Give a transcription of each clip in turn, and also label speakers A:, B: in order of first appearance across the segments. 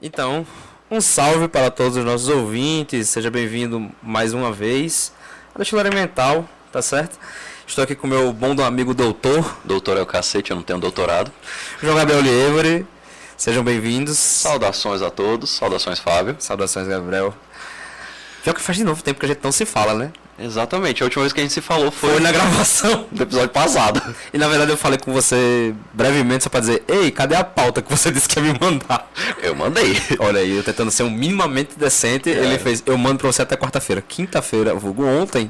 A: Então, um salve para todos os nossos ouvintes, seja bem-vindo mais uma vez à Destilaria Mental, tá certo? Estou aqui com meu bom amigo doutor.
B: Doutor é o cacete, eu não tenho doutorado.
A: João Gabriel Lievre, sejam bem-vindos.
B: Saudações a todos, saudações Fábio.
A: Saudações, Gabriel. Pior que faz de novo tempo que a gente não se fala, né?
B: Exatamente, a última vez que a gente se falou
A: Foi na gravação
B: do episódio passado.
A: E na verdade eu falei com você brevemente só pra dizer: ei, cadê a pauta que você disse que ia me mandar?
B: Eu mandei.
A: Olha aí, eu tentando ser um minimamente decente, ele fez: eu mando pra você até quarta-feira. Quinta-feira, vulgo ontem,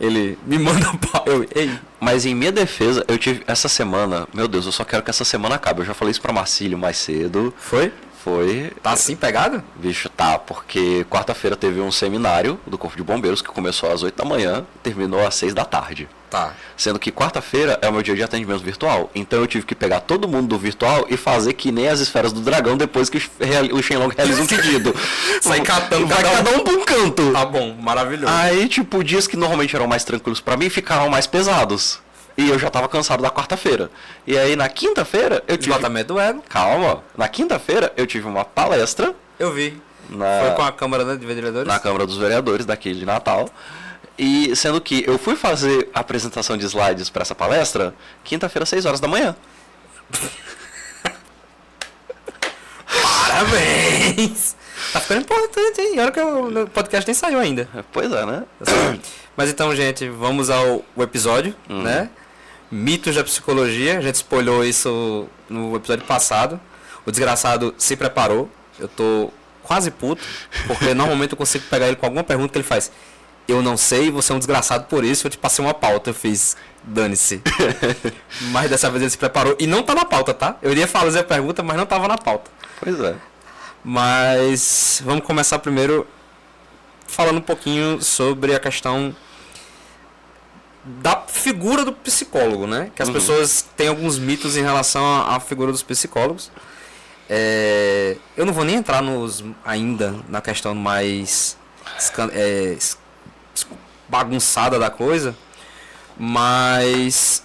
A: ele me manda a pauta. Ei.
B: Mas em minha defesa, eu tive essa semana, meu Deus, eu só quero que essa semana acabe. Eu já falei isso pra Marcílio mais cedo.
A: Foi?
B: Foi.
A: Tá assim pegado?
B: Bicho, tá, porque quarta-feira teve um seminário do Corpo de Bombeiros que começou às 8 da manhã, terminou às 6 da tarde.
A: Tá.
B: Sendo que quarta-feira é o meu dia de atendimento virtual. Então eu tive que pegar todo mundo do virtual e fazer que nem as esferas do dragão depois que o Shenlong realiza um pedido.
A: Sai catando
B: cada um pra um canto.
A: Tá bom, maravilhoso.
B: Aí, tipo, dias que normalmente eram mais tranquilos pra mim ficaram mais pesados. E eu já tava cansado da quarta-feira. E aí na quinta-feira eu tive...
A: Esgotamento do ego.
B: Calma. Na quinta-feira eu tive uma palestra.
A: Eu vi. Foi com a Câmara, né, de Vereadores?
B: Na Câmara dos Vereadores daqui de Natal. E sendo que eu fui fazer a apresentação de slides para essa palestra quinta-feira, 6 horas da manhã.
A: Parabéns! Tá ficando importante, hein? Olha que o podcast nem saiu ainda.
B: Pois é, né?
A: Mas então, gente, vamos ao episódio, né? Mitos da psicologia. A gente spoilou isso no episódio passado. O desgraçado se preparou. Eu tô quase puto, porque normalmente eu consigo pegar ele com alguma pergunta que ele faz: eu não sei, você é um desgraçado por isso, eu te passei uma pauta. Eu fiz: dane-se. Mas dessa vez ele se preparou e não tá na pauta, tá? Eu iria fazer a pergunta, mas não tava na pauta.
B: Pois é.
A: Mas vamos começar primeiro falando um pouquinho sobre a questão da figura do psicólogo, né? Que as pessoas têm alguns mitos em relação à figura dos psicólogos. Eu não vou nem entrar ainda na questão mais bagunçada da coisa, mas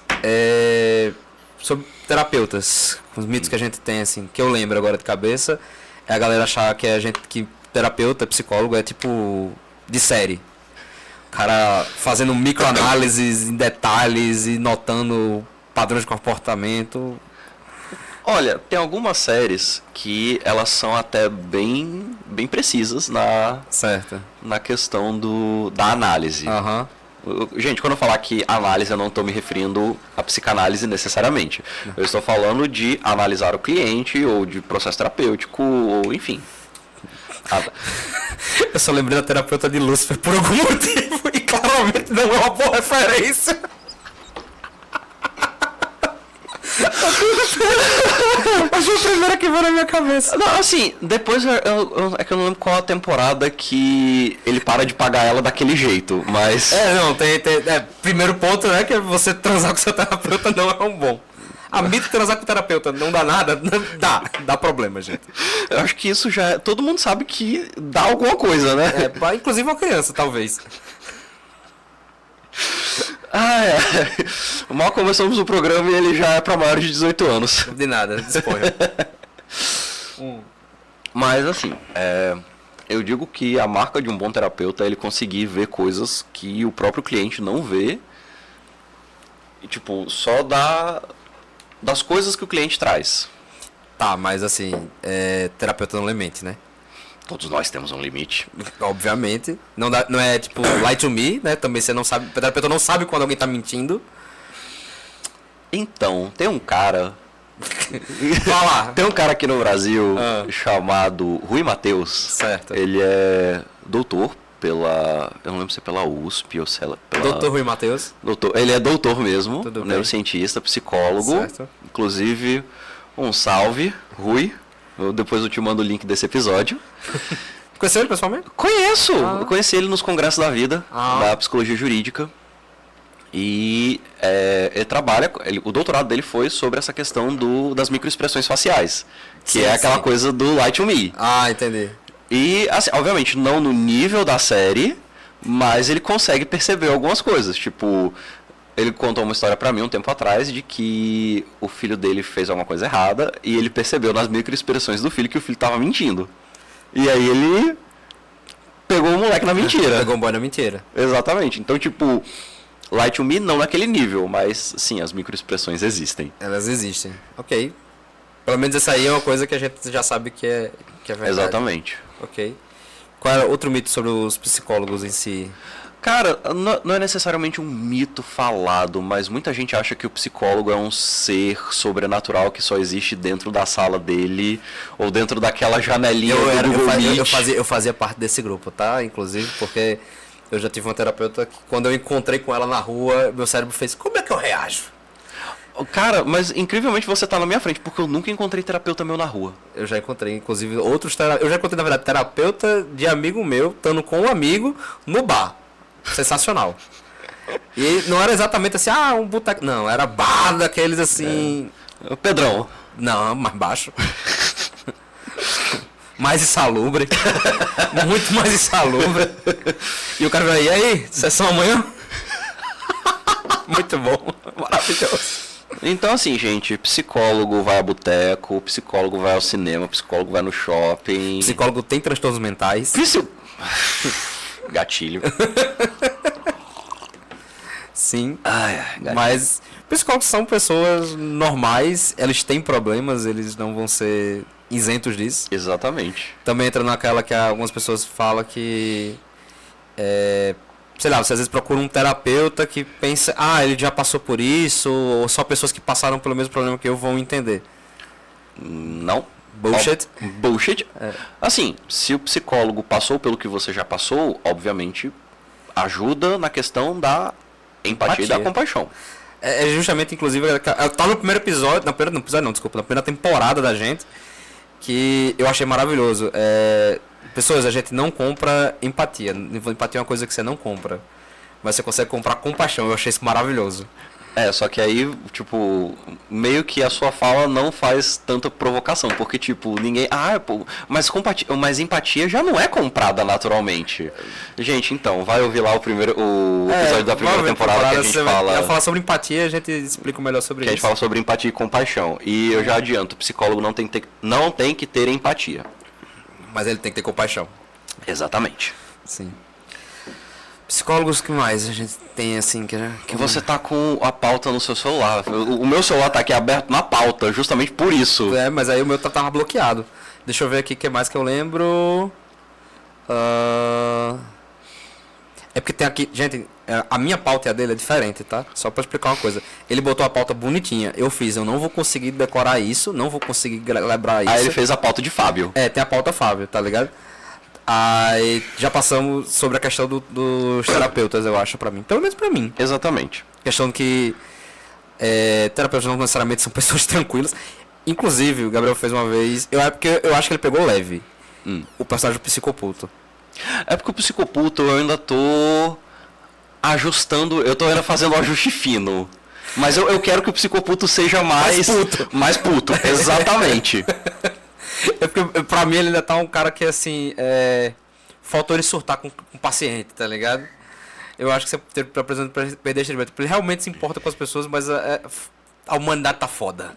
A: sobre terapeutas, os mitos que a gente tem, assim, que eu lembro agora de cabeça, é a galera achar que terapeuta, psicólogo é tipo de série. O cara fazendo microanálises em detalhes e notando padrões de comportamento.
B: Olha, tem algumas séries que elas são até bem precisas na questão da análise.
A: Aham.
B: Gente, quando eu falar que análise, eu não estou me referindo à psicanálise necessariamente. Eu estou falando de analisar o cliente, ou de processo terapêutico, ou enfim.
A: Eu só lembrei da terapeuta de Lúcifer por algum motivo e claramente não é uma boa referência. Foi a primeira que veio na minha cabeça.
B: Não, assim, depois é que eu não lembro qual a temporada que ele para de pagar ela daquele jeito, mas...
A: Primeiro ponto, né, que você transar com seu terapeuta não é um bom. A mito transar com o terapeuta não dá nada, dá problema, gente.
B: Eu acho que isso já... Todo mundo sabe que dá alguma coisa, né?
A: Inclusive uma criança, talvez.
B: Mal começamos o programa e ele já é para maiores de 18 anos.
A: De nada, disponha.
B: Mas assim, eu digo que a marca de um bom terapeuta é ele conseguir ver coisas que o próprio cliente não vê. E tipo, só das coisas que o cliente traz.
A: Tá, mas assim, terapeuta não lhe mente, né?
B: Todos nós temos um limite.
A: Obviamente. Não é tipo lie to me, né? Também você não sabe. O terapeuta não sabe quando alguém tá mentindo.
B: Então, tem um cara.
A: Fala.
B: Tem um cara aqui no Brasil chamado Rui Mateus.
A: Certo.
B: Ele é doutor pela. Eu não lembro se é pela USP ou se é pela.
A: Doutor Rui Mateus.
B: Ele é doutor mesmo.
A: Tudo bem.
B: Neurocientista, psicólogo.
A: Certo.
B: Inclusive, um salve, Rui. Depois eu te mando o link desse episódio.
A: Conheceu ele pessoalmente?
B: Conheço! Eu conheci ele nos congressos da vida, da psicologia jurídica. E ele trabalha, o doutorado dele foi sobre essa questão das microexpressões faciais. Que é aquela coisa do lie to me.
A: Entendi.
B: E, assim, obviamente, não no nível da série, mas ele consegue perceber algumas coisas. Tipo, ele contou uma história pra mim um tempo atrás de que o filho dele fez alguma coisa errada e ele percebeu nas microexpressões do filho que o filho tava mentindo. E aí ele pegou o moleque na mentira.
A: Pegou o boy na mentira.
B: Exatamente. Então, tipo, Lie to Me não naquele nível, mas sim, as microexpressões existem.
A: Elas existem. Ok. Pelo menos essa aí é uma coisa que a gente já sabe que é verdade.
B: Exatamente.
A: Ok. Qual é outro mito sobre os psicólogos em si?
B: Cara, não é necessariamente um mito falado, mas muita gente acha que o psicólogo é um ser sobrenatural que só existe dentro da sala dele ou dentro daquela janelinha do Google Meet.
A: Eu fazia parte desse grupo, tá? Inclusive porque eu já tive uma terapeuta que quando eu encontrei com ela na rua, meu cérebro fez, como é que eu reajo?
B: Cara, mas incrivelmente você tá na minha frente, porque eu nunca encontrei terapeuta meu na rua.
A: Eu já encontrei, inclusive, outros terapeutas. Eu já encontrei, na verdade, terapeuta de amigo meu, estando com um amigo no bar. Sensacional. E não era exatamente assim, um boteco. Não, era bar daqueles assim.
B: O Pedrão.
A: Não, mais baixo. Mais insalubre. Muito mais insalubre. E o cara vai, e aí, sessão amanhã? Muito bom. Maravilhoso.
B: Então, assim, gente, psicólogo vai a boteco, psicólogo vai ao cinema, psicólogo vai no shopping.
A: Psicólogo tem transtornos mentais.
B: Gatilho.
A: Sim.
B: Gatilho.
A: Mas psicólogos são pessoas normais, eles têm problemas, eles não vão ser isentos disso.
B: Exatamente.
A: Também entra naquela que algumas pessoas falam que sei lá, você às vezes procura um terapeuta que pensa, ele já passou por isso, ou só pessoas que passaram pelo mesmo problema que eu vão entender.
B: Não.
A: Bullshit?
B: Bullshit? Assim, se o psicólogo passou pelo que você já passou, obviamente ajuda na questão da empatia e da compaixão.
A: É justamente, inclusive, tá no primeiro episódio, na primeira temporada da gente, que eu achei maravilhoso. Pessoas, a gente não compra empatia. Empatia é uma coisa que você não compra. Mas você consegue comprar compaixão. Eu achei isso maravilhoso.
B: Só que aí, tipo, meio que a sua fala não faz tanta provocação, porque, tipo, ninguém... mas empatia já não é comprada naturalmente. Gente, então, vai ouvir lá o episódio da primeira temporada que a gente fala...
A: Vai falar sobre empatia, a gente explica melhor sobre isso.
B: Que a gente fala sobre empatia e compaixão. E eu já adianto, o psicólogo não tem que ter empatia.
A: Mas ele tem que ter compaixão.
B: Exatamente.
A: Sim. Psicólogos, que mais a gente tem assim que
B: você tá com a pauta no seu celular. O meu celular tá aqui aberto na pauta, justamente por isso.
A: Mas aí o meu tava bloqueado. Deixa eu ver aqui o que mais que eu lembro. É porque tem aqui, gente, a minha pauta e a dele é diferente, tá? Só pra explicar uma coisa. Ele botou a pauta bonitinha. Eu não vou conseguir decorar isso, não vou conseguir lembrar isso.
B: Aí ele fez a pauta de Fábio.
A: Tem a pauta Fábio, tá ligado? Aí já passamos sobre a questão dos terapeutas, eu acho, pra mim. Pelo menos pra mim.
B: Exatamente.
A: Questão que terapeutas não necessariamente são pessoas tranquilas. Inclusive, o Gabriel fez uma vez... Porque eu acho que ele pegou leve. O personagem do psicoputo.
B: É porque o psicoputo eu ainda tô ajustando... Eu tô ainda fazendo um ajuste fino. Mas eu quero que o psicoputo seja mais puto. Mais puto, exatamente.
A: É porque pra mim ele ainda tá um cara que assim, faltou ele surtar com o paciente, tá ligado? Eu acho que você tá precisando perder esse ele realmente se importa com as pessoas, mas a humanidade tá foda.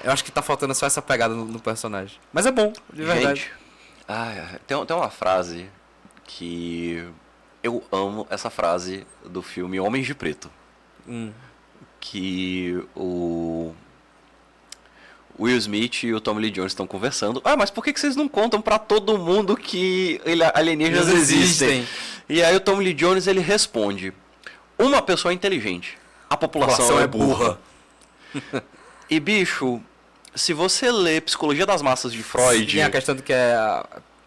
A: Eu acho que tá faltando só essa pegada no personagem. Mas é bom, de verdade.
B: Gente, tem uma frase que eu amo, essa frase do filme Homens de Preto. Que o Will Smith e o Tommy Lee Jones estão conversando. Mas por que vocês não contam pra todo mundo que alienígenas existem? E aí o Tommy Lee Jones ele responde: uma pessoa é inteligente, a população é burra. E bicho, se você lê Psicologia das Massas de Freud...
A: Tem a questão de que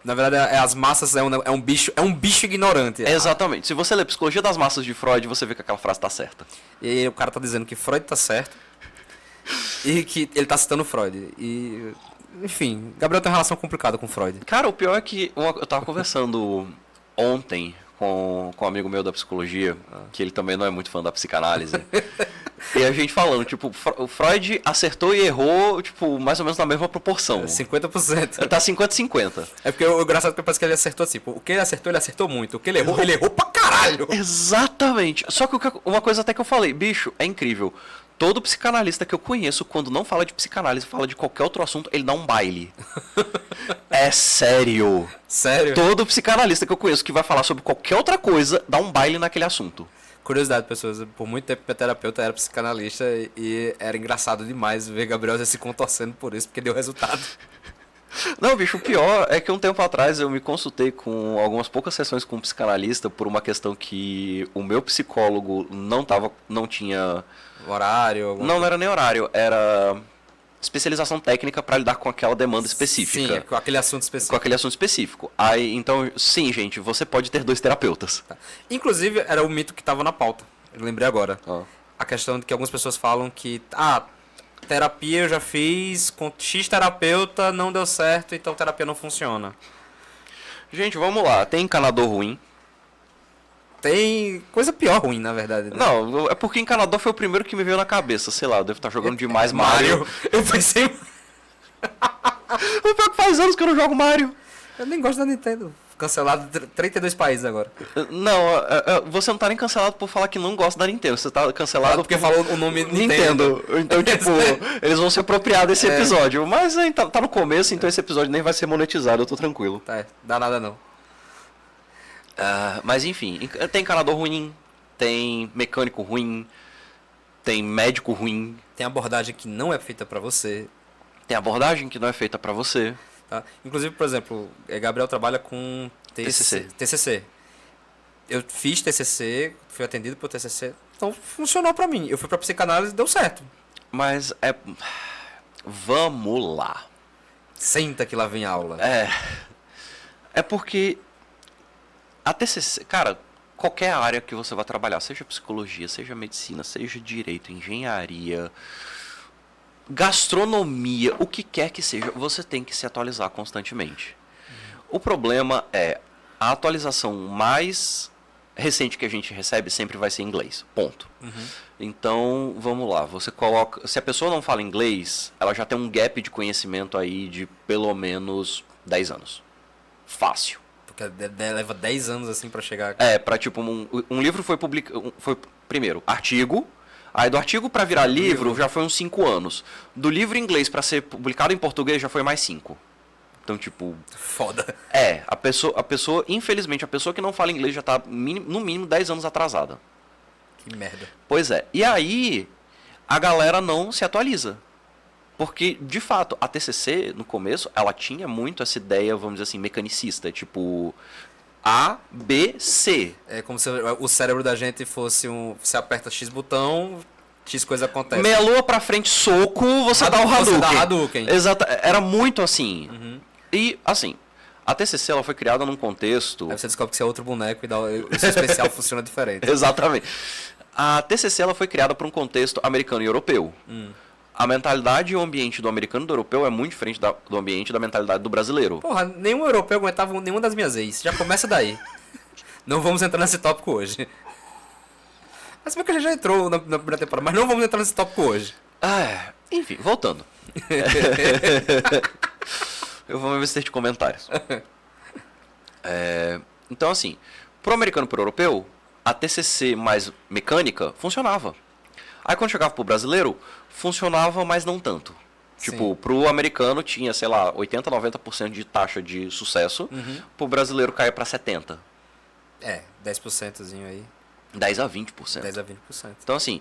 A: na verdade as massas é um bicho ignorante.
B: Exatamente. Se você lê Psicologia das Massas de Freud, você vê que aquela frase tá certa.
A: E aí o cara tá dizendo que Freud tá certo. E que ele tá citando Freud. E, enfim, Gabriel tem uma relação complicada com Freud.
B: Cara, o pior é que eu tava conversando ontem com um amigo meu da psicologia, que ele também não é muito fã da psicanálise. E a gente falando, tipo, o Freud acertou e errou, tipo, mais ou menos na mesma proporção.
A: 50%.
B: Tá 50-50.
A: É porque o engraçado é que parece que ele acertou assim. O que ele acertou muito. O que ele errou pra caralho. caralho!
B: Exatamente. Só que uma coisa até que eu falei, bicho, é incrível. Todo psicanalista que eu conheço, quando não fala de psicanálise, fala de qualquer outro assunto, ele dá um baile. É sério.
A: Sério?
B: Todo psicanalista que eu conheço que vai falar sobre qualquer outra coisa, dá um baile naquele assunto.
A: Curiosidade, pessoas, por muito tempo meu terapeuta era psicanalista e era engraçado demais ver Gabriel se contorcendo por isso, porque deu resultado.
B: Não, bicho, o pior é que um tempo atrás eu me consultei com algumas poucas sessões com um psicanalista por uma questão que o meu psicólogo não tinha...
A: Horário?
B: Não era nem horário, era especialização técnica para lidar com aquela demanda específica.
A: Sim, com aquele assunto específico.
B: Com aquele assunto específico. Aí, então, sim, gente, você pode ter 2 terapeutas.
A: Tá. Inclusive, era o mito que estava na pauta. Eu lembrei agora. A questão de que algumas pessoas falam que... terapia eu já fiz com X terapeuta, não deu certo, então terapia não funciona.
B: Gente, vamos lá. Tem encanador ruim.
A: Tem coisa pior ruim, na verdade. Né?
B: Não, é porque encanador foi o primeiro que me veio na cabeça. Sei lá, eu devo estar jogando demais Mario.
A: Eu pensei...
B: O pior que faz anos que eu não jogo Mario.
A: Eu nem gosto da Nintendo. Cancelado 32 países agora.
B: Não, você não tá nem cancelado por falar que não gosta da Nintendo. Você tá cancelado
A: porque falou o nome
B: Nintendo. Então, tipo, eles vão se apropriar desse episódio. Mas tá no começo, então esse episódio nem vai ser monetizado, eu tô tranquilo.
A: Tá, dá nada não.
B: Mas enfim, tem encanador ruim, tem mecânico ruim, tem médico ruim.
A: Tem abordagem que não é feita pra você.
B: Tem abordagem que não é feita pra você.
A: Tá? Inclusive, por exemplo, Gabriel trabalha com TCC. Eu fiz TCC, fui atendido pelo TCC, então funcionou pra mim. Eu fui pra psicanálise e deu certo.
B: Mas vamos lá.
A: Senta que lá vem aula.
B: É porque a TCC, cara, qualquer área que você vai trabalhar, seja psicologia, seja medicina, seja direito, engenharia, gastronomia, o que quer que seja, você tem que se atualizar constantemente. O problema é, a atualização mais recente que a gente recebe sempre vai ser em inglês, ponto. Então, vamos lá, você coloca, se a pessoa não fala inglês, ela já tem um gap de conhecimento aí de pelo menos 10 anos. Fácil.
A: Porque leva 10 anos assim pra chegar...
B: Pra tipo, um livro foi publicado, foi primeiro, artigo. Aí do artigo para virar livro já foi uns 5 anos. Do livro em inglês para ser publicado em português já foi mais 5. Então, tipo...
A: Foda.
B: A pessoa, infelizmente, a pessoa que não fala inglês já tá no mínimo 10 anos atrasada.
A: Que merda.
B: Pois é. E aí, a galera não se atualiza. Porque, de fato, a TCC, no começo, ela tinha muito essa ideia, vamos dizer assim, mecanicista. Tipo... A, B, C.
A: É como se o cérebro da gente fosse você aperta X botão, X coisa acontece.
B: Meia lua pra frente, soco, você dá o Hadouken.
A: Você dá Hadouken.
B: Exato, era muito assim. E, assim, a TCC ela foi criada num contexto...
A: Aí você descobre que você é outro boneco e o seu especial funciona diferente.
B: Exatamente. A TCC ela foi criada para um contexto americano e europeu. A mentalidade e o ambiente do americano e do europeu é muito diferente do ambiente e da mentalidade do brasileiro.
A: Porra, nenhum europeu aguentava nenhuma das minhas ex. Já começa daí. Não vamos entrar nesse tópico hoje. Mas bem que a gente já entrou na primeira temporada, mas não vamos entrar nesse tópico hoje.
B: Enfim, voltando. Eu vou ver se tem de comentários. Então, assim, pro americano e pro europeu, a TCC mais mecânica funcionava. Aí quando chegava pro brasileiro, funcionava, mas não tanto. Tipo, pro americano tinha, sei lá, 80, 90% de taxa de sucesso. Pro brasileiro caía pra 70%.
A: 10%zinho aí.
B: 10 a 20%.
A: 10 a 20%.
B: Então, assim,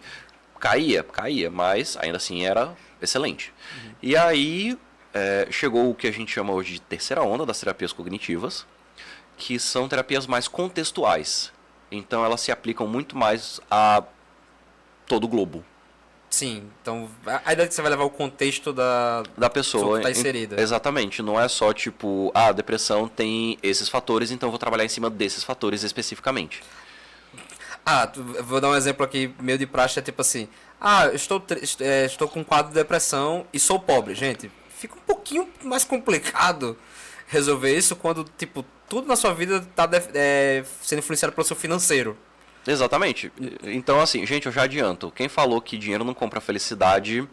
B: caía, mas ainda assim era excelente. E aí, chegou o que a gente chama hoje de terceira onda das terapias cognitivas, que são terapias mais contextuais. Então, elas se aplicam muito mais a todo o globo.
A: Sim, então a ideia é que você vai levar o contexto da
B: pessoa
A: que tá inserida.
B: Exatamente, não é só tipo, a depressão tem esses fatores, então eu vou trabalhar em cima desses fatores especificamente.
A: Vou dar um exemplo aqui, meio de praxe, é tipo assim, estou com um quadro de depressão e sou pobre. Gente, fica um pouquinho mais complicado resolver isso quando, tipo, tudo na sua vida tá sendo influenciado pelo seu financeiro.
B: Exatamente. Então, assim, gente, eu já adianto. Quem falou que dinheiro não compra felicidade...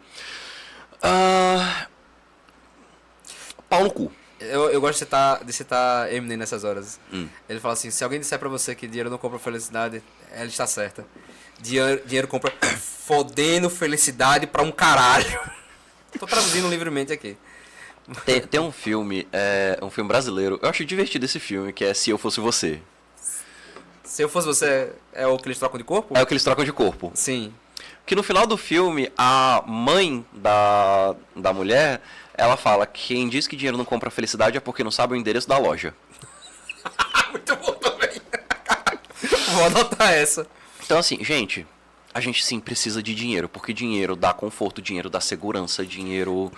B: Pau no cu.
A: Eu gosto de citar Eminem nessas horas. Ele fala assim, se alguém disser pra você que dinheiro não compra felicidade, ela está certa. Dinheiro compra fodendo felicidade pra um caralho. Tô traduzindo livremente aqui.
B: Tem um filme, um filme brasileiro, eu acho divertido esse filme, que é Se Eu Fosse Você.
A: Se eu fosse você, é o que eles trocam de corpo?
B: É o que eles trocam de corpo.
A: Sim.
B: Que no final do filme, a mãe da mulher, ela fala que quem diz que dinheiro não compra felicidade é porque não sabe o endereço da loja.
A: Muito bom também. Vou anotar essa.
B: Então assim, gente, a gente sim precisa de dinheiro, porque dinheiro dá conforto, dinheiro dá segurança, dinheiro...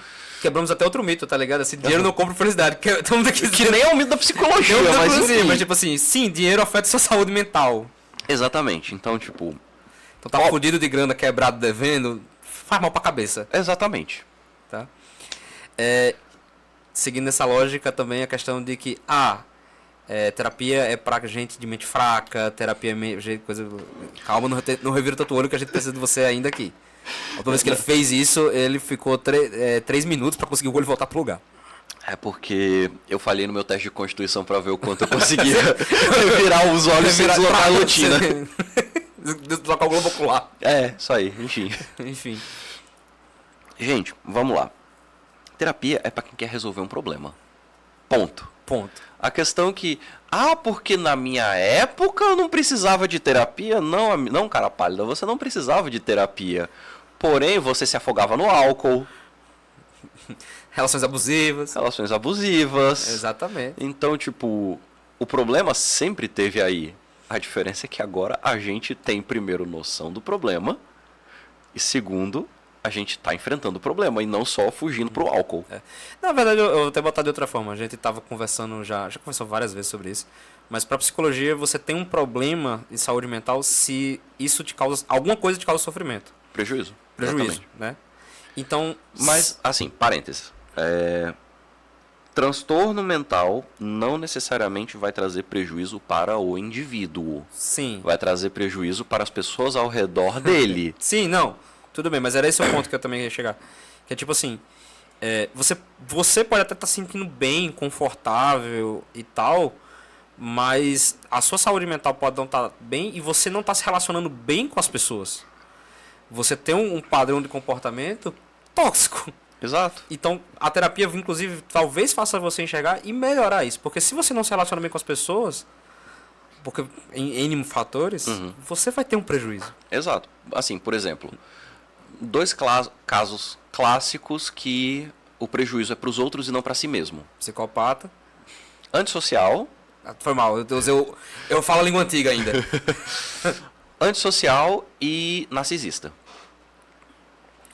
A: Quebramos até outro mito, tá ligado? Assim, dinheiro não compra felicidade.
B: Que nem é um mito da psicologia, mas enfim.
A: Mas tipo assim, sim, dinheiro afeta sua saúde mental.
B: Exatamente, então tipo...
A: Então tá fudido de grana, quebrado, devendo, faz mal pra cabeça.
B: Exatamente.
A: Tá? Seguindo essa lógica também a questão de que, terapia é pra gente de mente fraca, terapia é coisa... Calma, não revira tanto olho que a gente precisa de você ainda aqui. A última vez que ele fez isso, ele ficou 3 minutos pra conseguir o olho voltar pro lugar.
B: É porque eu falhei no meu teste de constituição pra ver o quanto eu conseguia virar os olhos sem deslocar a rotina.
A: Deslocar o globo ocular.
B: Isso aí, enfim.
A: Enfim.
B: Gente, vamos lá. Terapia é pra quem quer resolver um problema. Ponto. A questão que... porque na minha época eu não precisava de terapia. Não, cara pálida, você não precisava de terapia. Porém, você se afogava no álcool.
A: Relações abusivas.
B: Exatamente. Então, tipo, o problema sempre teve aí. A diferença é que agora a gente tem, primeiro, noção do problema. E segundo, a gente tá enfrentando o problema e não só fugindo pro álcool.
A: Na verdade, eu vou até botar de outra forma. A gente tava conversando já conversou várias vezes sobre isso. Mas pra psicologia, você tem um problema de saúde mental se isso te causa... Alguma coisa te causa sofrimento.
B: Prejuízo,
A: né? Então...
B: Mas, assim, parênteses. Transtorno mental não necessariamente vai trazer prejuízo para o indivíduo.
A: Sim.
B: Vai trazer prejuízo para as pessoas ao redor dele.
A: Sim, não. Tudo bem, mas era esse o ponto que eu também ia chegar. Que é tipo assim, você pode até estar se sentindo bem, confortável e tal, mas a sua saúde mental pode não estar bem e você não está se relacionando bem com as pessoas. Você tem um padrão de comportamento tóxico.
B: Exato.
A: Então, a terapia, inclusive, talvez faça você enxergar e melhorar isso. Porque se você não se relaciona bem com as pessoas, porque em N fatores, você vai ter um prejuízo.
B: Exato. Assim, por exemplo, 2 casos clássicos que o prejuízo é para os outros e não para si mesmo.
A: Psicopata.
B: Antissocial.
A: Foi mal, eu falo a língua antiga ainda.
B: Antissocial e narcisista.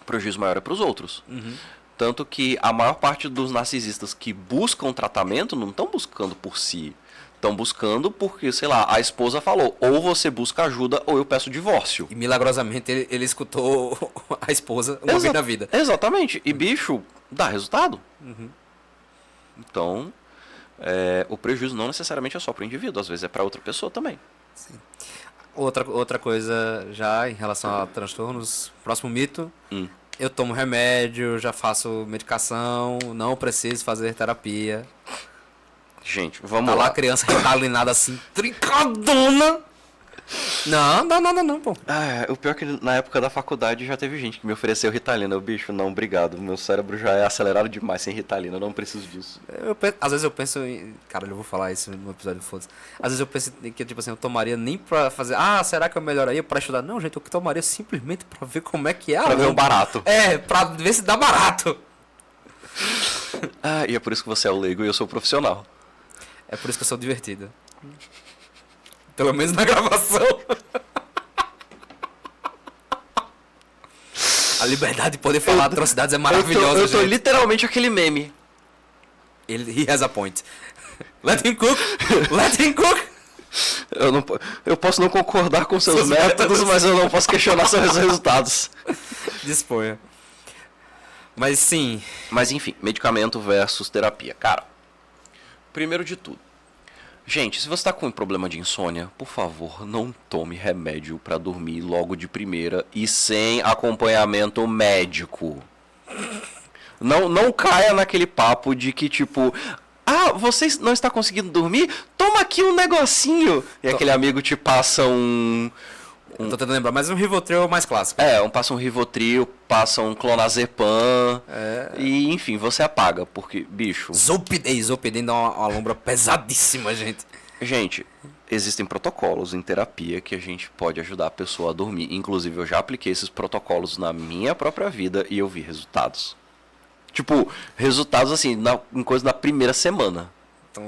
B: O prejuízo maior é para os outros. Tanto que a maior parte dos narcisistas que buscam tratamento não estão buscando por si. Estão buscando porque, sei lá, a esposa falou, ou você busca ajuda ou eu peço divórcio.
A: E milagrosamente ele escutou a esposa uma vez na vida.
B: Exatamente. E bicho, dá resultado. Então, o prejuízo não necessariamente é só para o indivíduo, às vezes é para outra pessoa também.
A: Sim. Outra coisa já em relação a transtornos, próximo mito, eu tomo remédio, já faço medicação, não preciso fazer terapia.
B: Gente, vamos lá.
A: Tá lá a criança retalinada assim, trincadona. Não, pô.
B: O pior é que na época da faculdade já teve gente que me ofereceu Ritalina. Bicho, não, obrigado. Meu cérebro já é acelerado demais sem Ritalina, eu não preciso disso.
A: Às vezes eu penso em... Caralho, eu vou falar isso no episódio do Foda-se. Às vezes eu penso que, tipo assim, eu tomaria nem pra fazer... será que eu melhoraria pra estudar? Não, gente, eu tomaria simplesmente pra ver como é que é.
B: Pra ver um barato.
A: Pra ver se dá barato.
B: E é por isso que você é o leigo e eu sou o profissional.
A: É por isso que eu sou divertido. Pelo menos na gravação. A liberdade de poder falar atrocidades é maravilhosa.
B: Eu tô literalmente aquele meme.
A: He has a point. Let him cook. Let him cook.
B: Eu posso não concordar com seus métodos, mas eu não posso questionar seus resultados.
A: Disponha. Mas sim.
B: Mas enfim, medicamento versus terapia. Cara, primeiro de tudo. Gente, se você tá com um problema de insônia, por favor, não tome remédio pra dormir logo de primeira e sem acompanhamento médico. Não caia naquele papo de que, tipo, Ah, você não está conseguindo dormir? Toma aqui um negocinho. E aquele amigo te passa um...
A: Tô tentando lembrar, mas um Rivotril mais clássico.
B: Passa um Rivotril, passa um Clonazepam. E, enfim, você apaga, porque, bicho...
A: Zolpidem dá uma lombra pesadíssima, gente.
B: Gente, existem protocolos em terapia que a gente pode ajudar a pessoa a dormir. Inclusive, eu já apliquei esses protocolos na minha própria vida e eu vi resultados. Tipo, resultados assim, em coisa da primeira semana.
A: Então...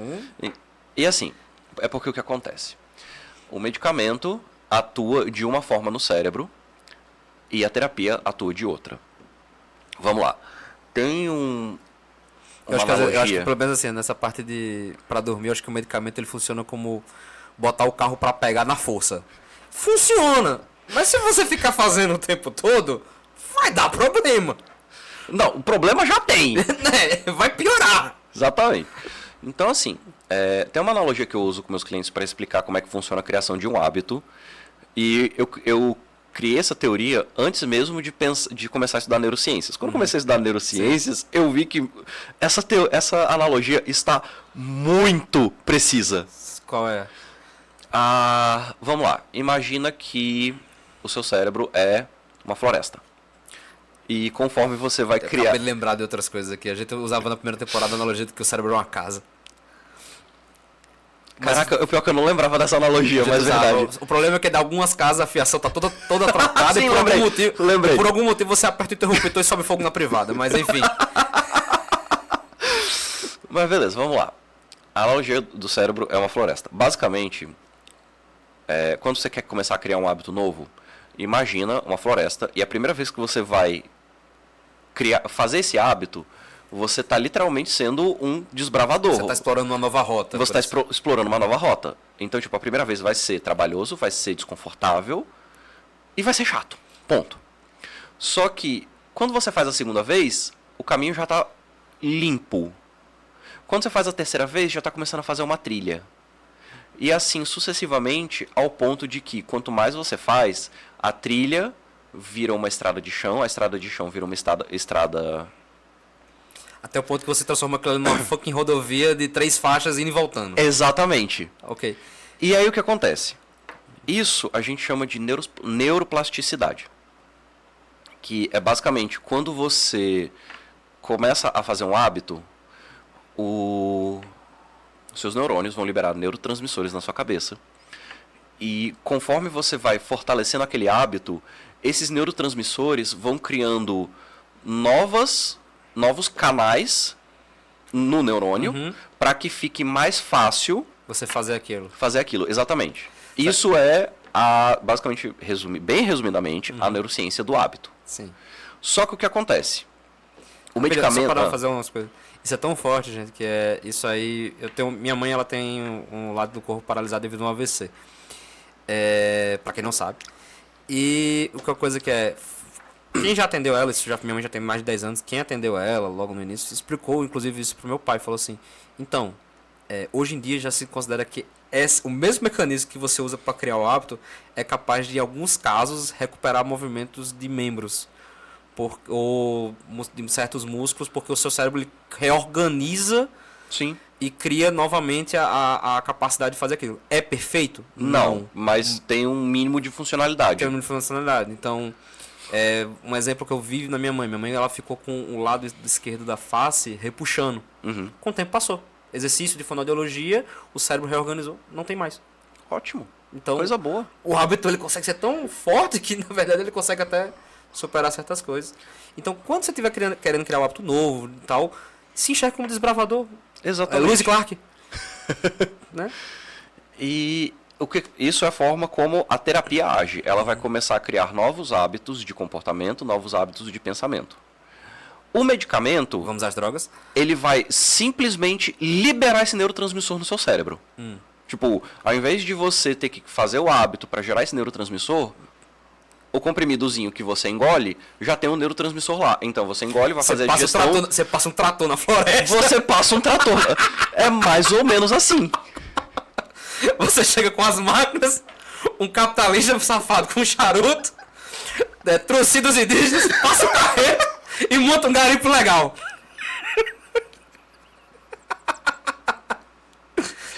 B: E assim, é porque o que acontece? O medicamento atua de uma forma no cérebro e a terapia atua de outra. Vamos lá. Tem uma
A: eu acho que pelo menos assim, nessa parte de pra dormir, eu acho que o medicamento ele funciona como botar o carro pra pegar na força. Funciona! Mas se você ficar fazendo o tempo todo, vai dar problema.
B: Não, o problema já tem.
A: Vai piorar.
B: Exatamente. Então, assim, tem uma analogia que eu uso com meus clientes para explicar como é que funciona a criação de um hábito. E eu criei essa teoria antes mesmo de começar a estudar neurociências. Quando eu comecei a estudar neurociências, eu vi que essa analogia está muito precisa.
A: Qual é?
B: Vamos lá. Imagina que o seu cérebro é uma floresta. E conforme você vai criar...
A: Acabei de lembrar de outras coisas aqui. A gente usava na primeira temporada a analogia de que o cérebro é uma casa.
B: Caraca, o pior é que eu não lembrava dessa analogia, mas é verdade.
A: O problema é que de algumas casas a fiação tá toda trocada
B: Sim,
A: e
B: por
A: algum motivo você aperta o interruptor e sobe fogo na privada. Mas enfim.
B: Mas beleza, vamos lá. A analogia do cérebro é uma floresta. Basicamente, quando você quer começar a criar um hábito novo, imagina uma floresta e a primeira vez que você vai fazer esse hábito, você está literalmente sendo um desbravador.
A: Você está explorando uma nova rota.
B: Você está explorando uma nova rota. Então, tipo, a primeira vez vai ser trabalhoso, vai ser desconfortável e vai ser chato. Ponto. Só que, quando você faz a segunda vez, o caminho já está limpo. Quando você faz a terceira vez, já está começando a fazer uma trilha. E assim, sucessivamente, ao ponto de que, quanto mais você faz, a trilha vira uma estrada de chão, a estrada de chão vira uma estrada...
A: Até o ponto que você transforma aquilo numa fucking rodovia de 3 faixas indo e voltando.
B: Exatamente.
A: Ok.
B: E aí o que acontece? Isso a gente chama de neuroplasticidade. Que é basicamente quando você começa a fazer um hábito, os seus neurônios vão liberar neurotransmissores na sua cabeça. E conforme você vai fortalecendo aquele hábito, esses neurotransmissores vão criando novos canais no neurônio para que fique mais fácil
A: você fazer aquilo.
B: Fazer aquilo, exatamente. Certo. Isso é, basicamente, bem resumidamente, a neurociência do hábito.
A: Sim.
B: Só que o que acontece? O medicamento...
A: Só para fazer umas coisas. Isso é tão forte, gente, que é isso aí... Minha mãe, ela tem um lado do corpo paralisado devido a um AVC. Pra quem não sabe. E a coisa que é... Quem já atendeu ela, minha mãe já tem mais de 10 anos, quem atendeu ela logo no início, explicou inclusive isso pro meu pai, falou assim, então, hoje em dia já se considera que o mesmo mecanismo que você usa para criar o hábito é capaz de, em alguns casos, recuperar movimentos de membros ou de certos músculos, porque o seu cérebro ele reorganiza.
B: Sim.
A: E cria novamente a capacidade de fazer aquilo. É perfeito?
B: Não, mas tem um mínimo de funcionalidade.
A: Tem um mínimo de funcionalidade. Então, um exemplo que eu vi na minha mãe. Minha mãe ela ficou com o lado esquerdo da face repuxando. Com o tempo passou. Exercício de fonoaudiologia, o cérebro reorganizou, não tem mais.
B: Ótimo.
A: Então,
B: coisa boa.
A: O hábito ele consegue ser tão forte que, na verdade, ele consegue até superar certas coisas. Então, quando você estiver querendo criar um hábito novo e tal, se enxerga como desbravador.
B: Exatamente.
A: Lewis Clark. Né?
B: E isso é a forma como a terapia age. Ela vai começar a criar novos hábitos de comportamento, novos hábitos de pensamento. O medicamento...
A: Vamos às drogas?
B: Ele vai simplesmente liberar esse neurotransmissor no seu cérebro. Tipo, ao invés de você ter que fazer o hábito para gerar esse neurotransmissor, o comprimidozinho que você engole já tem um neurotransmissor lá. Então você engole, vai fazer a digestão...
A: Você passa um trator na floresta.
B: Você passa um trator. É mais ou menos assim.
A: Você chega com as máquinas, um capitalista safado com um charuto, trucida os indígenas, passa o carreto e monta um garimpo legal.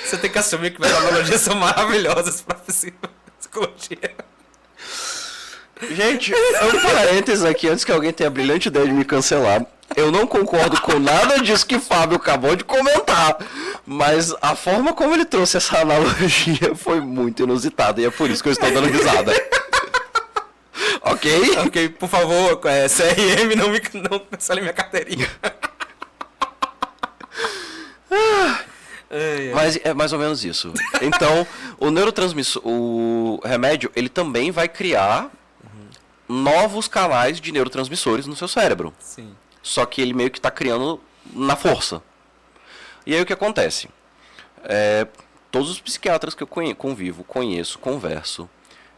A: Você tem que assumir que metodologias são maravilhosas pra psicologia.
B: Gente, um parênteses aqui, antes que alguém tenha a brilhante ideia de me cancelar. Eu não concordo com nada disso que o Fábio acabou de comentar, mas a forma como ele trouxe essa analogia foi muito inusitada e é por isso que eu estou dando risada. Ok?
A: Ok, por favor, CRM, não cancele minha carteirinha.
B: Mas é mais ou menos isso. Então, o neurotransmissor, o remédio, ele também vai criar novos canais de neurotransmissores no seu cérebro.
A: Sim.
B: Só que ele meio que está criando na força. E aí o que acontece? Todos os psiquiatras que eu convivo, conheço, converso,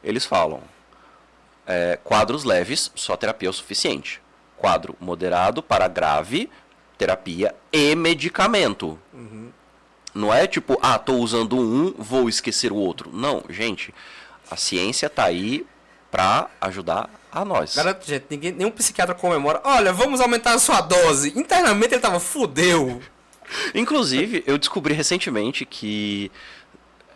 B: eles falam, quadros leves, só terapia é o suficiente. Quadro moderado para grave, terapia e medicamento. Não é tipo, tô usando um, vou esquecer o outro. Não, gente, a ciência tá aí pra ajudar a nós.
A: Garanto, gente, nenhum psiquiatra comemora. Olha, vamos aumentar a sua dose. Internamente ele tava fudeu.
B: Inclusive, eu descobri recentemente que,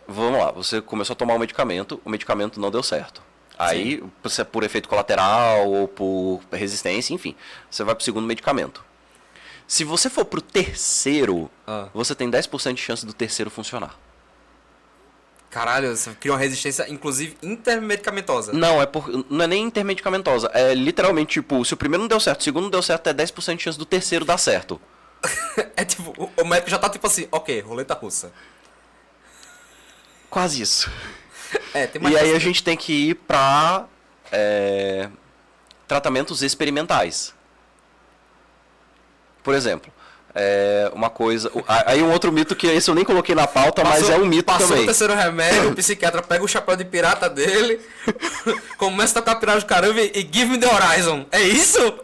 B: vamos lá, você começou a tomar um medicamento, o medicamento não deu certo. Aí, se é por efeito colateral ou por resistência, enfim, você vai pro segundo medicamento. Se você for pro terceiro, você tem 10% de chance do terceiro funcionar.
A: Caralho, você cria uma resistência, inclusive, intermedicamentosa.
B: Não, não é nem intermedicamentosa. É literalmente, tipo, se o primeiro não deu certo, o segundo não deu certo, é 10% de chance do terceiro dar certo.
A: É tipo, o médico já tá tipo assim, ok, roleta russa.
B: Quase isso.
A: Tem mais
B: e aí a gente tem que ir pra tratamentos experimentais. Por exemplo, uma coisa... Aí um outro mito que esse eu nem coloquei na pauta, mas é um mito
A: passou
B: também.
A: O terceiro remédio, o psiquiatra pega o chapéu de pirata dele, começa a tocar pirata do caramba e give me the horizon. É isso?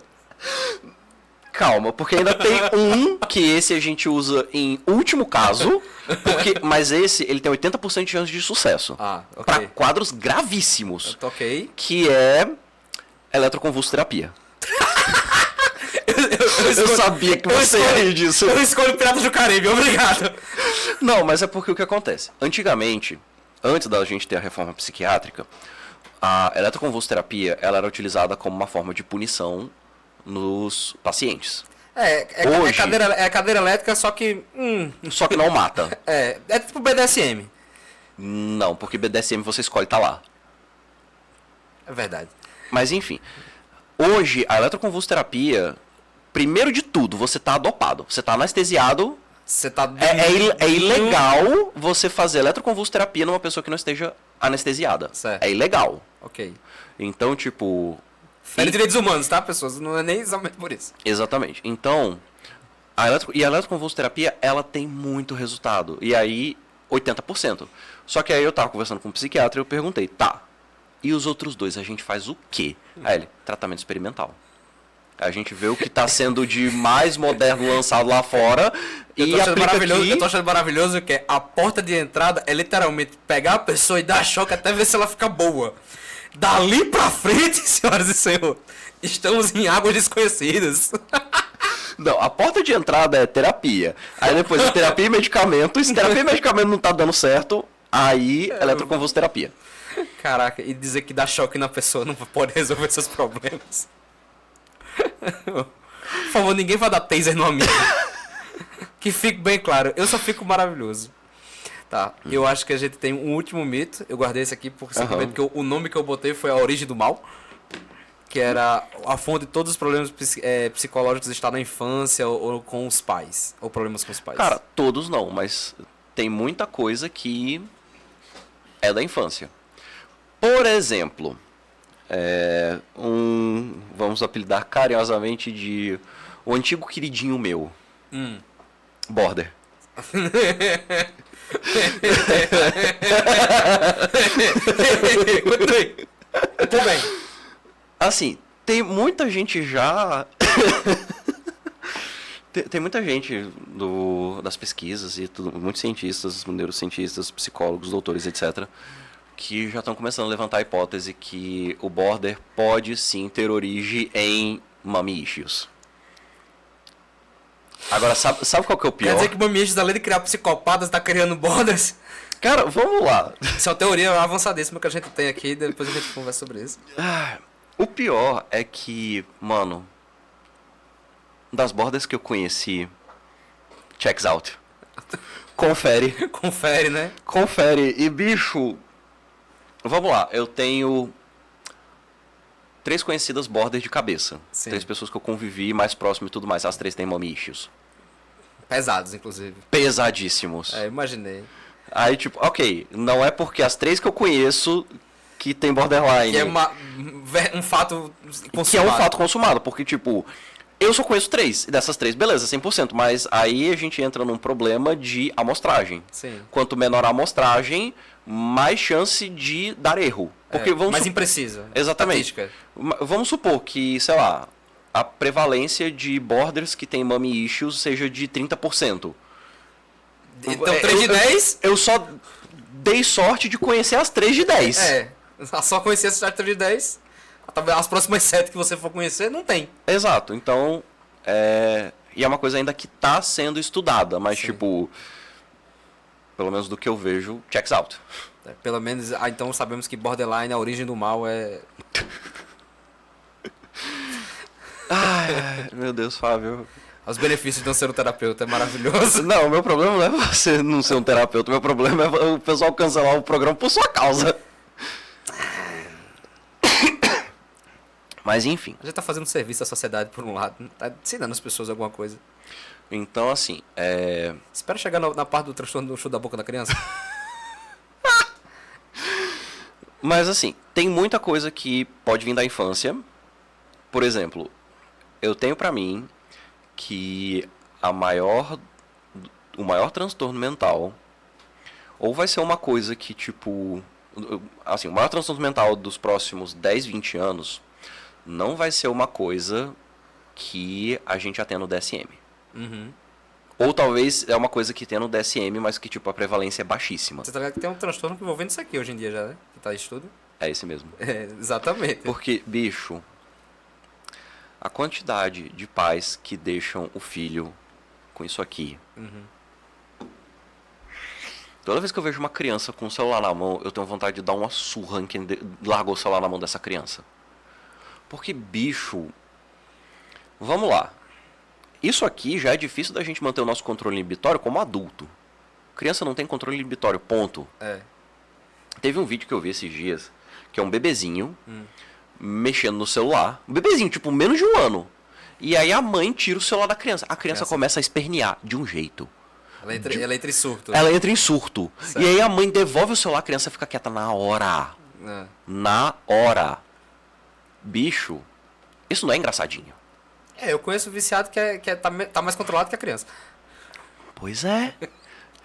B: Calma, porque ainda tem um que esse a gente usa em último caso, mas esse ele tem 80% de chance de sucesso.
A: Ok.
B: Para quadros gravíssimos.
A: Ok.
B: Que é eletroconvulsoterapia. Eu sabia que você ia rir disso.
A: Eu escolho Piratas do Caribe, obrigado.
B: Não, mas é porque o que acontece? Antigamente, antes da gente ter a reforma psiquiátrica, a eletroconvulsoterapia ela era utilizada como uma forma de punição nos pacientes. Hoje,
A: é cadeira elétrica, só que...
B: Só que não mata.
A: É tipo BDSM.
B: Não, porque BDSM você escolhe estar lá.
A: É verdade.
B: Mas enfim, hoje a eletroconvulsoterapia, primeiro de tudo, você tá dopado, você tá anestesiado.
A: Você tá...
B: É ilegal você fazer eletroconvulsoterapia numa pessoa que não esteja anestesiada.
A: Certo.
B: É ilegal.
A: Ok.
B: Então, tipo...
A: Fere direitos humanos, tá, pessoas? Não é nem exatamente por isso.
B: Exatamente. Então, a eletroconvulsoterapia, ela tem muito resultado. E aí, 80%. Só que aí eu tava conversando com um psiquiatra e eu perguntei, e os outros dois, a gente faz o quê? Aí ele, tratamento experimental. A gente vê o que está sendo de mais moderno lançado lá fora e aplica aqui.
A: Eu tô achando maravilhoso que a porta de entrada é literalmente pegar a pessoa e dar choque até ver se ela fica boa. Dali pra frente, senhoras e senhores, estamos em águas desconhecidas.
B: Não, a porta de entrada é terapia. Aí depois é terapia e medicamento. E se terapia e medicamento não tá dando certo, aí eletroconvulsoterapia.
A: Caraca, e dizer que dá choque na pessoa não pode resolver seus problemas. Por favor, ninguém vai dar taser no amigo. Que fique bem claro, eu só fico maravilhoso. Tá, eu acho que a gente tem um último mito. Eu guardei esse aqui porque simplesmente o nome que eu botei foi A Origem do Mal. Que era a fonte de todos os problemas psicológicos está na infância ou com os pais. Ou problemas com os pais.
B: Cara, todos não, mas tem muita coisa que é da infância. Por exemplo, vamos apelidar carinhosamente de o antigo queridinho meu. Border.
A: Muito bem.
B: Assim, tem muita gente já... tem muita gente das pesquisas e tudo, muitos cientistas, neurocientistas, psicólogos, doutores, etc., que já estão começando a levantar a hipótese que o border pode sim ter origem em mommy issues. Agora, sabe qual que é o pior?
A: Quer dizer que o Mami Issues, além de criar psicopatas, tá criando borders?
B: Cara, vamos lá.
A: Isso é uma teoria avançadíssima que a gente tem aqui, depois a gente conversa sobre isso.
B: O pior é que, mano, das bordas que eu conheci, checks out. Confere.
A: Confere, né?
B: Confere. E, bicho, vamos lá. Eu tenho 3 conhecidas bordas de cabeça.
A: Sim.
B: 3 pessoas que eu convivi mais próximo e tudo mais. As 3 têm mommy issues.
A: Pesados, inclusive.
B: Pesadíssimos.
A: Imaginei.
B: Aí, tipo, ok, não é porque as 3 que eu conheço que tem borderline.
A: Que é um fato consumado.
B: Que é um fato consumado, porque, tipo, eu só conheço 3, e dessas 3, beleza, 100%, mas aí a gente entra num problema de amostragem.
A: Sim.
B: Quanto menor a amostragem, mais chance de dar erro. Porque
A: mais imprecisa.
B: Exatamente.
A: Estatística.
B: Vamos supor que, sei lá, a prevalência de borders que tem mommy issues seja de 30%.
A: Então, 3 de 10?
B: Eu só dei sorte de conhecer as 3 de 10.
A: Só conhecer essas 3 de 10. As próximas 7 que você for conhecer, não tem.
B: Exato. Então, e é uma coisa ainda que tá sendo estudada, mas, sim, tipo, pelo menos do que eu vejo, checks out.
A: Pelo menos, então sabemos que borderline, a origem do mal é...
B: Ai, meu Deus, Fábio.
A: Os benefícios de não ser um terapeuta, é maravilhoso.
B: Não, o meu problema não é você não ser um terapeuta, o meu problema é o pessoal cancelar o programa por sua causa. Mas enfim.
A: A gente tá fazendo serviço à sociedade por um lado, tá ensinando as pessoas alguma coisa.
B: Então, assim,
A: Espera chegar na parte do transtorno do chute da boca da criança.
B: Mas assim, tem muita coisa que pode vir da infância. Por exemplo, eu tenho pra mim que o maior transtorno mental ou vai ser uma coisa que, tipo, assim, o maior transtorno mental dos próximos 10, 20 anos não vai ser uma coisa que a gente já tem no DSM.
A: Uhum.
B: Ou talvez é uma coisa que tem no DSM, mas que, tipo, a prevalência é baixíssima.
A: Você tá ligado que tem um transtorno envolvendo isso aqui hoje em dia já, né? Que tá em estudo.
B: É esse mesmo.
A: Exatamente.
B: Porque, bicho, a quantidade de pais que deixam o filho com isso aqui.
A: Uhum.
B: Toda vez que eu vejo uma criança com o celular na mão, eu tenho vontade de dar uma surra em quem largou o celular na mão dessa criança. Porque, bicho, vamos lá. Isso aqui já é difícil da gente manter o nosso controle inibitório como adulto. Criança não tem controle inibitório, ponto. Teve um vídeo que eu vi esses dias, que é um bebezinho mexendo no celular. Um bebezinho, tipo, menos de 1 ano. E aí a mãe tira o celular da criança. A criança começa a espernear de um jeito.
A: Ela entra em surto.
B: Ela entra em surto. Certo. E aí a mãe devolve o celular, a criança fica quieta na hora. Na hora. Bicho, isso não é engraçadinho.
A: Eu conheço um viciado que tá mais controlado que a criança.
B: Pois é.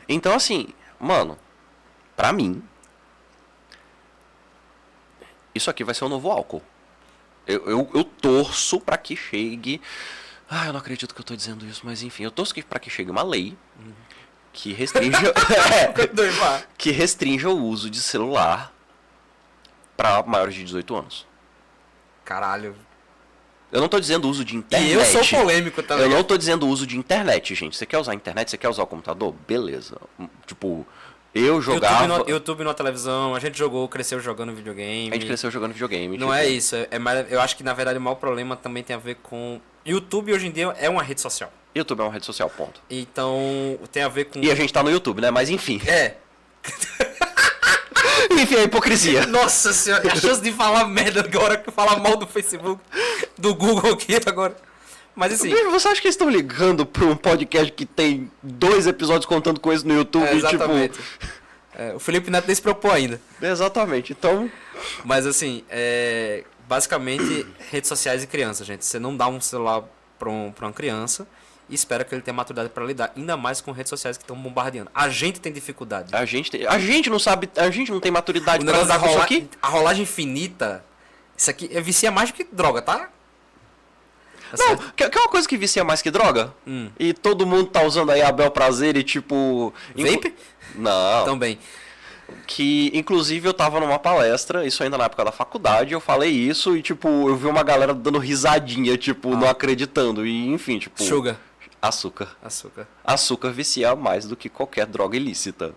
B: Então, assim, mano, pra mim, isso aqui vai ser o novo álcool. Eu torço pra que chegue... eu não acredito que eu tô dizendo isso, mas enfim, eu torço pra que chegue uma lei que restrinja... que restrinja o uso de celular pra maiores de 18 anos.
A: Caralho.
B: Eu não tô dizendo uso de internet.
A: E eu sou polêmico também.
B: Eu não tô dizendo uso de internet, gente. Você quer usar a internet? Você quer usar o computador? Beleza. Tipo, eu jogava...
A: YouTube na televisão, a gente cresceu jogando videogame.
B: A gente cresceu jogando videogame.
A: Não é isso. Eu acho que, na verdade, o maior problema também tem a ver com... YouTube, hoje em dia, é uma rede social.
B: YouTube é uma rede social, ponto.
A: Então, tem a ver com...
B: E a gente tá no YouTube, né? Mas enfim. Enfim, a hipocrisia.
A: Nossa senhora, a chance de falar merda agora, falar mal do Facebook, do Google aqui agora. Mas assim...
B: Você acha que eles estão ligando pra um podcast que tem 2 episódios contando coisas no YouTube?
A: Exatamente.
B: Tipo...
A: o Felipe Neto nem se preocupou ainda.
B: Exatamente, então...
A: Mas assim, basicamente, redes sociais e crianças, gente. Você não dá um celular pra uma criança e espera que ele tenha maturidade pra lidar. Ainda mais com redes sociais que estão bombardeando. A gente tem dificuldade.
B: A gente não sabe... A gente não tem maturidade pra lidar com isso aqui.
A: A rolagem infinita... Isso aqui vicia mais do que droga, tá?
B: Não, quer uma coisa que vicia mais que droga? E todo mundo tá usando aí a bel prazer e tipo...
A: Vape?
B: Não.
A: Também.
B: Que, inclusive, eu tava numa palestra, isso ainda na época da faculdade, eu falei isso e, tipo, eu vi uma galera dando risadinha, tipo, não acreditando. E, enfim, tipo...
A: Sugar.
B: Açúcar.
A: Açúcar.
B: Açúcar vicia mais do que qualquer droga ilícita.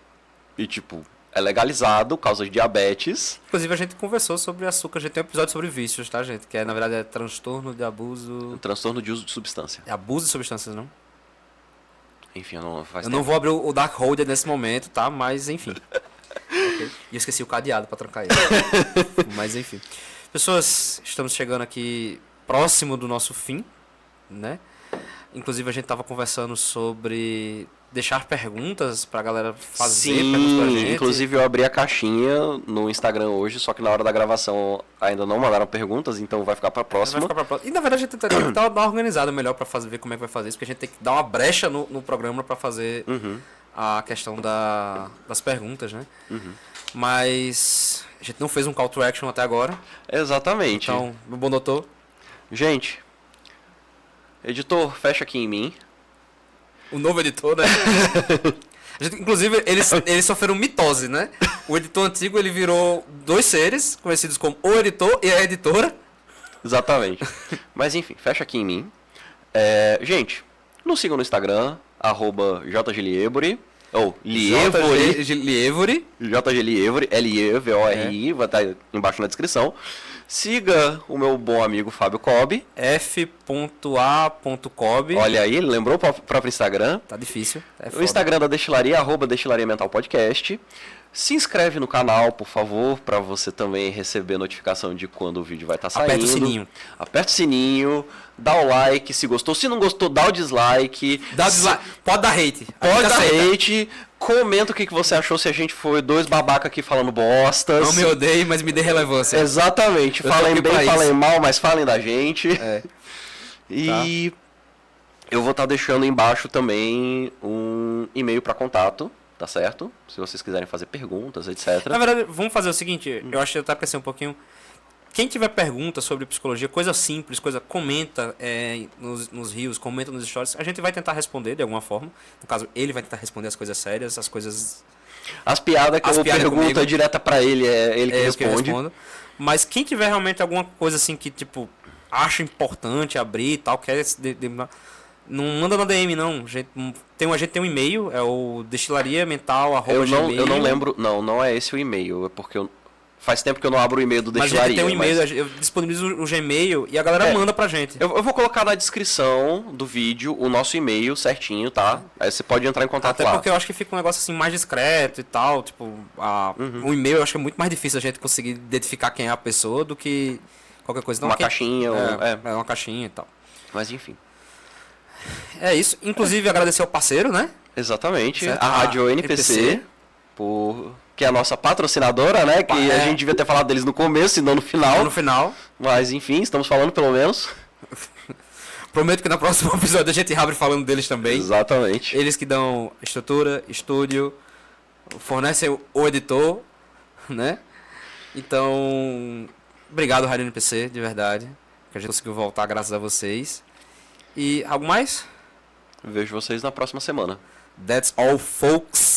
B: E, tipo, é legalizado, causa de diabetes.
A: Inclusive, a gente conversou sobre açúcar. A gente tem um episódio sobre vícios, tá, gente? Que, na verdade, é transtorno de abuso...
B: Transtorno de uso de substância.
A: É abuso de substâncias, não?
B: Enfim, eu não faz
A: Eu
B: tempo.
A: não vou abrir o Dark Holder nesse momento, tá? Mas, enfim. Okay. E eu esqueci o cadeado pra trancar ele. Mas, enfim. Pessoas, estamos chegando aqui próximo do nosso fim, né? Inclusive, a gente tava conversando sobre deixar perguntas pra galera fazer perguntas pra gente.
B: Inclusive eu abri a caixinha no Instagram hoje, só que na hora da gravação ainda não mandaram perguntas, então vai ficar pra próxima.
A: E na verdade a gente tem que dar uma organizada melhor pra ver como é que vai fazer isso, porque a gente tem que dar uma brecha no programa pra fazer a questão das perguntas, né? Mas a gente não fez um call to action até agora.
B: Exatamente.
A: Então, meu bom doutor.
B: Gente, editor, fecha aqui em mim.
A: O novo editor, né? Inclusive, eles sofreram mitose, né? O editor antigo, ele virou dois seres, conhecidos como o editor e a editora.
B: Exatamente. Mas enfim, fecha aqui em mim. Gente, nos sigam no Instagram, @jgliebori, ou Lievori.
A: Lievori.
B: jglievori, Lievori, vai estar embaixo na descrição. Siga o meu bom amigo Fábio Cobb.
A: f.a.cobb.
B: Olha aí, lembrou o próprio Instagram.
A: Tá difícil.
B: O Instagram da Destilaria, @Destilaria Mental Podcast. Se inscreve no canal, por favor, para você também receber notificação de quando o vídeo vai estar saindo.
A: Aperta o sininho.
B: Aperta o sininho, dá o like se gostou. Se não gostou, dá o dislike.
A: Pode dar hate.
B: Pode dar hate. Comenta o que você achou, se a gente foi dois babaca aqui falando bostas.
A: Não me odeie, mas me dê relevância.
B: Exatamente. Falem bem, falem mal, mas falem da gente. E eu vou estar deixando embaixo também um e-mail para contato, tá certo? Se vocês quiserem fazer perguntas, etc.
A: Na verdade, vamos fazer o seguinte, eu acho que eu até pensei um pouquinho. Quem tiver perguntas sobre psicologia, coisa simples, comenta nos rios, comenta nos stories. A gente vai tentar responder de alguma forma. No caso, ele vai tentar responder as coisas sérias, as coisas...
B: As piadas que eu pergunto direta pra ele, é ele que responde.
A: Mas quem tiver realmente alguma coisa assim que, tipo, acha importante abrir e tal, quer... Não manda na DM, não. A gente tem um e-mail, é o destilariamental@gmail.
B: Eu não lembro, não é esse o e-mail, é porque faz tempo que eu não abro o e-mail do Destilaria.
A: Mas a gente tem um e-mail, eu disponibilizo o Gmail e a galera manda pra gente.
B: Eu vou colocar na descrição do vídeo o nosso e-mail certinho, tá? Aí você pode entrar em contato lá.
A: Até porque eu acho que fica um negócio assim mais discreto e tal, tipo, o e-mail eu acho que é muito mais difícil a gente conseguir identificar quem é a pessoa do que qualquer coisa.
B: Uma caixinha.
A: Uma caixinha e tal.
B: Mas enfim.
A: É isso. Inclusive agradecer ao parceiro, né?
B: Exatamente. Certo. A Rádio NPC, que é a nossa patrocinadora, né? Que a gente devia ter falado deles no começo e não no final.
A: No final.
B: Mas enfim, estamos falando pelo menos.
A: Prometo que no próximo episódio a gente abre falando deles também.
B: Exatamente.
A: Eles que dão estrutura, estúdio, fornecem o editor, né? Então, obrigado, Rádio NPC, de verdade. Que a gente conseguiu voltar graças a vocês. E algo mais?
B: Vejo vocês na próxima semana.
A: That's all, folks.